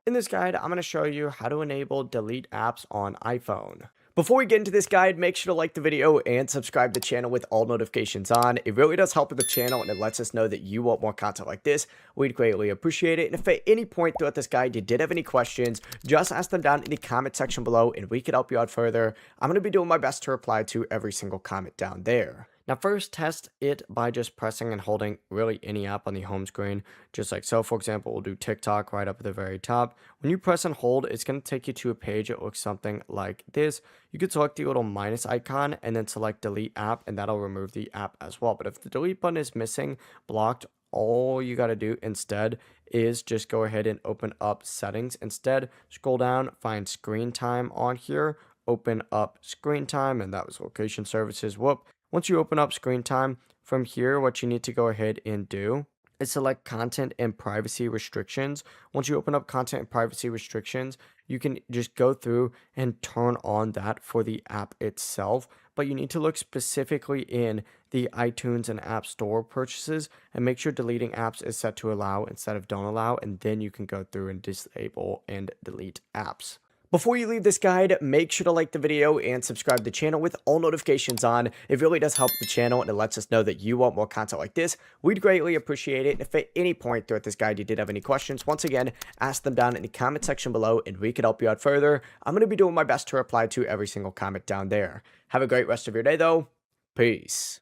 In this guide, I'm going to show you how to enable delete apps on iPhone. Before we get into this guide, make sure to like the video and subscribe to the channel with all notifications on. It really does help with the channel and it lets us know that you want more content like this. We'd greatly appreciate it. And if at any point throughout this guide you did have any questions, just ask them down in the comment section below and we could help you out further. I'm going to be doing my best to reply to every single comment down there. Now first, test it by just pressing and holding really any app on the home screen, just like so. For example, we'll do TikTok right up at the very top. When you press and hold, it's going to take you to a page that looks something like this. You could select the little minus icon and then select delete app, and that'll remove the app as well. But if the delete button is missing, blocked, all you got to do instead is just go ahead and open up settings. Instead, scroll down, find screen time on here, open up screen time, and that was location services. Whoop. Once you open up screen time, from here, what you need to go ahead and do is select content and privacy restrictions. Once you open up content and privacy restrictions, you can just go through and turn on that for the app itself. But you need to look specifically in the iTunes and App Store purchases and make sure deleting apps is set to allow instead of don't allow. And then you can go through and disable and delete apps. Before you leave this guide, make sure to like the video and subscribe to the channel with all notifications on. It really does help the channel and it lets us know that you want more content like this. We'd greatly appreciate it. And if at any point throughout this guide you did have any questions, once again, ask them down in the comment section below and we could help you out further. I'm going to be doing my best to reply to every single comment down there. Have a great rest of your day though. Peace.